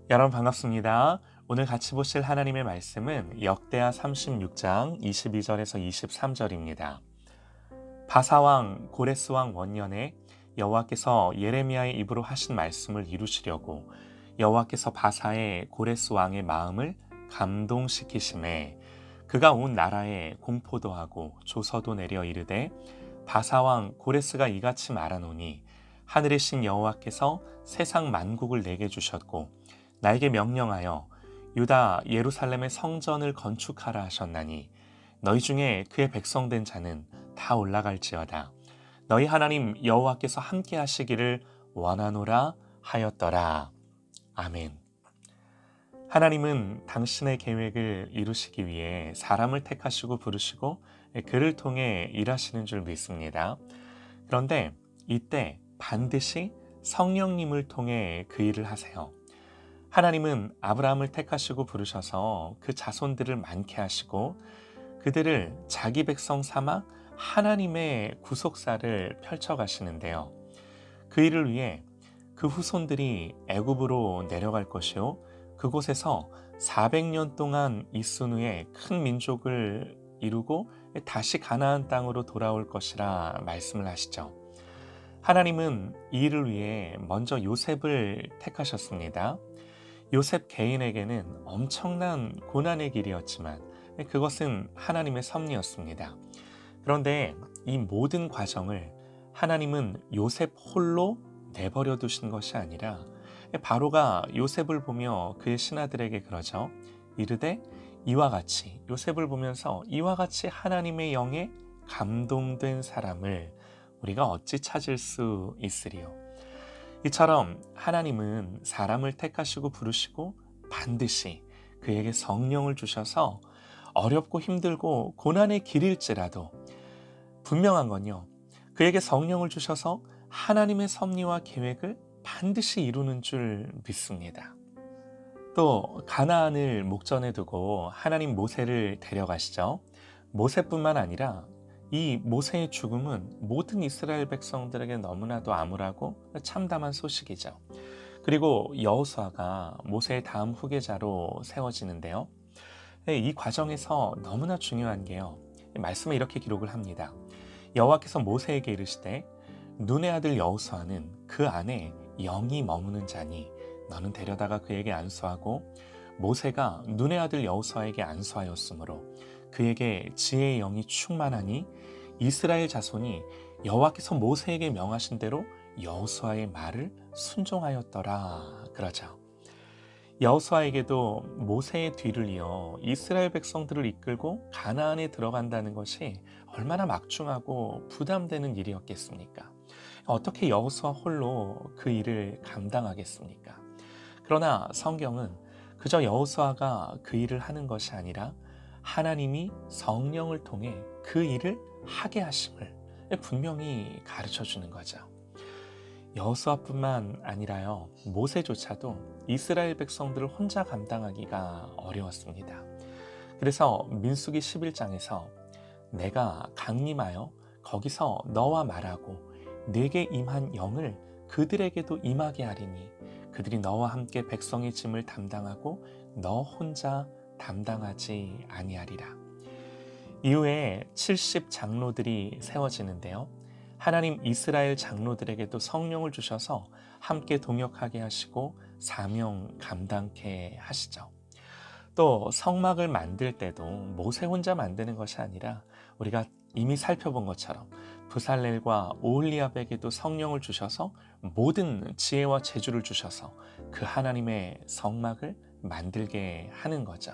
여러분 반갑습니다. 오늘 같이 보실 하나님의 말씀은 역대하 36장 22절에서 23절입니다. 바사왕 고레스왕 원년에 여호와께서 예레미야의 입으로 하신 말씀을 이루시려고 여호와께서 바사의 고레스 왕의 마음을 감동시키심에 그가 온 나라에 공포도 하고 조서도 내려 이르되 바사왕 고레스가 이같이 말하노니 하늘의 신 여호와께서 세상 만국을 내게 주셨고 나에게 명령하여 유다 예루살렘의 성전을 건축하라 하셨나니 너희 중에 그의 백성된 자는 다 올라갈지어다. 너희 하나님 여호와께서 함께 하시기를 원하노라 하였더라. 아멘. 하나님은 당신의 계획을 이루시기 위해 사람을 택하시고 부르시고 그를 통해 일하시는 줄 믿습니다. 그런데 이때 반드시 성령님을 통해 그 일을 하세요. 하나님은 아브라함을 택하시고 부르셔서 그 자손들을 많게 하시고 그들을 자기 백성 삼아 하나님의 구속사를 펼쳐가시는데요. 그 일을 위해 그 후손들이 애굽으로 내려갈 것이요 그곳에서 400년 동안 있은 후에 큰 민족을 이루고 다시 가나안 땅으로 돌아올 것이라 말씀을 하시죠. 하나님은 이 일을 위해 먼저 요셉을 택하셨습니다. 요셉 개인에게는 엄청난 고난의 길이었지만 그것은 하나님의 섭리였습니다. 그런데 이 모든 과정을 하나님은 요셉 홀로 내버려 두신 것이 아니라 바로가 요셉을 보며 그의 신하들에게 그러죠. 이르되 이와 같이 요셉을 보면서 이와 같이 하나님의 영에 감동된 사람을 우리가 어찌 찾을 수 있으리요. 이처럼 하나님은 사람을 택하시고 부르시고 반드시 그에게 성령을 주셔서 어렵고 힘들고 고난의 길일지라도 분명한 건요. 그에게 성령을 주셔서 하나님의 섭리와 계획을 반드시 이루는 줄 믿습니다. 또 가나안을 목전에 두고 하나님 모세를 데려가시죠. 모세뿐만 아니라 이 모세의 죽음은 모든 이스라엘 백성들에게 너무나도 암울하고 참담한 소식이죠. 그리고 여호수아가 모세의 다음 후계자로 세워지는데요. 이 과정에서 너무나 중요한 게요. 말씀에 이렇게 기록을 합니다. 여호와께서 모세에게 이르시되 눈의 아들 여호수아는 그 안에 영이 머무는 자니 너는 데려다가 그에게 안수하고 모세가 눈의 아들 여호수아에게 안수하였으므로 그에게 지혜의 영이 충만하니 이스라엘 자손이 여호와께서 모세에게 명하신 대로 여호수아의 말을 순종하였더라. 그러죠. 여호수아에게도 모세의 뒤를 이어 이스라엘 백성들을 이끌고 가나안에 들어간다는 것이 얼마나 막중하고 부담되는 일이었겠습니까? 어떻게 여호수아 홀로 그 일을 감당하겠습니까? 그러나 성경은 그저 여호수아가 그 일을 하는 것이 아니라 하나님이 성령을 통해 그 일을 하게 하심을 분명히 가르쳐 주는 거죠. 여호수아뿐만 아니라요. 모세조차도 이스라엘 백성들을 혼자 감당하기가 어려웠습니다. 그래서 민수기 11장에서 내가 강림하여 거기서 너와 말하고 내게 임한 영을 그들에게도 임하게 하리니 그들이 너와 함께 백성의 짐을 담당하고 너 혼자 담당하지 아니하리라. 이후에 70 장로들이 세워지는데요. 하나님 이스라엘 장로들에게도 성령을 주셔서 함께 동역하게 하시고 사명 감당케 하시죠. 또 성막을 만들 때도 모세 혼자 만드는 것이 아니라 우리가 이미 살펴본 것처럼 부살렐과 오홀리압에게도 성령을 주셔서 모든 지혜와 재주를 주셔서 그 하나님의 성막을 만들게 하는 거죠.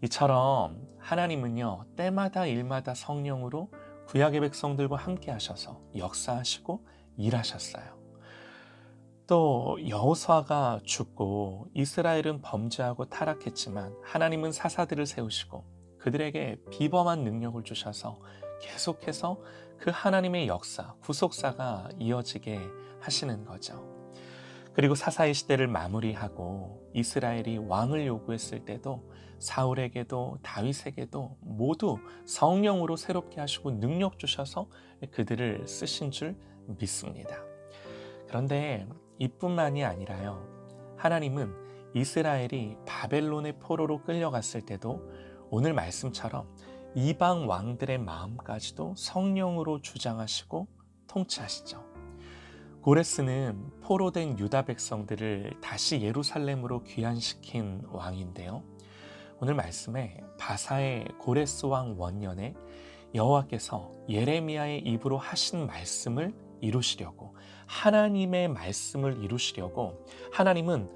이처럼 하나님은요 때마다 일마다 성령으로 구약의 백성들과 함께 하셔서 역사하시고 일하셨어요. 또 여호수아가 죽고 이스라엘은 범죄하고 타락했지만 하나님은 사사들을 세우시고 그들에게 비범한 능력을 주셔서 계속해서 그 하나님의 역사, 구속사가 이어지게 하시는 거죠. 그리고 사사의 시대를 마무리하고 이스라엘이 왕을 요구했을 때도 사울에게도 다윗에게도 모두 성령으로 새롭게 하시고 능력 주셔서 그들을 쓰신 줄 믿습니다. 그런데 이뿐만이 아니라요. 하나님은 이스라엘이 바벨론의 포로로 끌려갔을 때도 오늘 말씀처럼 이방 왕들의 마음까지도 성령으로 주장하시고 통치하시죠. 고레스는 포로된 유다 백성들을 다시 예루살렘으로 귀환시킨 왕인데요. 오늘 말씀에 바사의 고레스 왕 원년에 여호와께서 예레미야의 입으로 하신 말씀을 이루시려고, 하나님의 말씀을 이루시려고 하나님은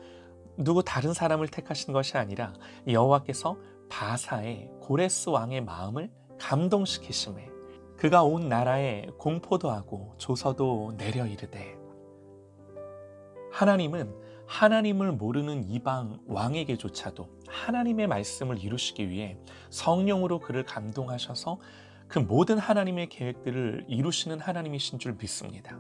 누구 다른 사람을 택하신 것이 아니라 여호와께서 바사의 고레스 왕의 마음을 감동시키심에 그가 온 나라에 공포도 하고 조서도 내려 이르되, 하나님은 하나님을 모르는 이방 왕에게조차도 하나님의 말씀을 이루시기 위해 성령으로 그를 감동하셔서 그 모든 하나님의 계획들을 이루시는 하나님이신 줄 믿습니다.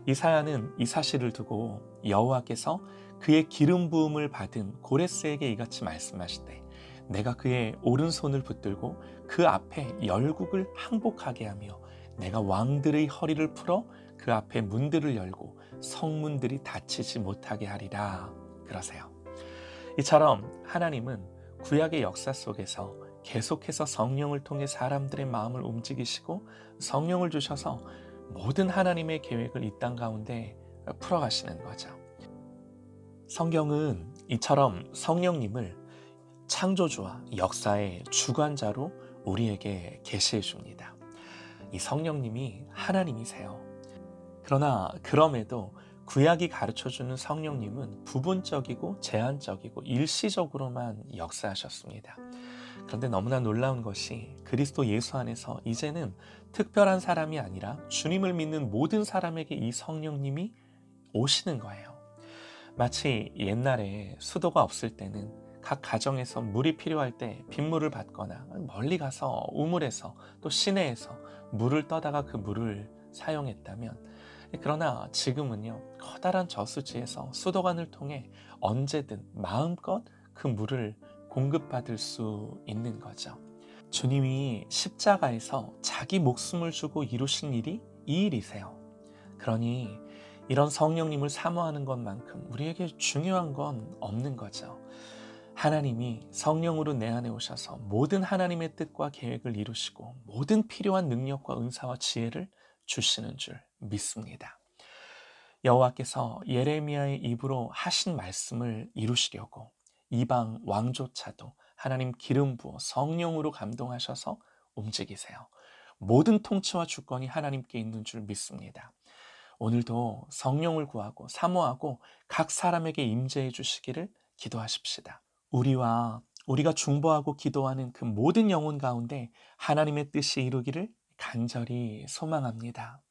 이사야는 이 사실을 두고 여호와께서 그의 기름 부음을 받은 고레스에게 이같이 말씀하시되, 내가 그의 오른손을 붙들고 그 앞에 열국을 항복하게 하며 내가 왕들의 허리를 풀어 그 앞에 문들을 열고 성문들이 닫히지 못하게 하리라 그러세요. 이처럼 하나님은 구약의 역사 속에서 계속해서 성령을 통해 사람들의 마음을 움직이시고 성령을 주셔서 모든 하나님의 계획을 이 땅 가운데 풀어가시는 거죠. 성경은 이처럼 성령님을 창조주와 역사의 주관자로 우리에게 계시해 줍니다. 이 성령님이 하나님이세요. 그러나 그럼에도 구약이 가르쳐주는 성령님은 부분적이고 제한적이고 일시적으로만 역사하셨습니다. 그런데 너무나 놀라운 것이 그리스도 예수 안에서 이제는 특별한 사람이 아니라 주님을 믿는 모든 사람에게 이 성령님이 오시는 거예요. 마치 옛날에 수도가 없을 때는 각 가정에서 물이 필요할 때 빗물을 받거나 멀리 가서 우물에서 또 시내에서 물을 떠다가 그 물을 사용했다면, 그러나 지금은요, 커다란 저수지에서 수도관을 통해 언제든 마음껏 그 물을 공급받을 수 있는 거죠. 주님이 십자가에서 자기 목숨을 주고 이루신 일이 이 일이세요. 그러니 이런 성령님을 사모하는 것만큼 우리에게 중요한 건 없는 거죠. 하나님이 성령으로 내 안에 오셔서 모든 하나님의 뜻과 계획을 이루시고 모든 필요한 능력과 은사와 지혜를 주시는 줄 믿습니다. 여호와께서 예레미야의 입으로 하신 말씀을 이루시려고 이방 왕조차도 하나님 기름 부어 성령으로 감동하셔서 움직이세요. 모든 통치와 주권이 하나님께 있는 줄 믿습니다. 오늘도 성령을 구하고 사모하고 각 사람에게 임재해 주시기를 기도하십시다. 우리가 중보하고 기도하는 그 모든 영혼 가운데 하나님의 뜻이 이루기를 간절히 소망합니다.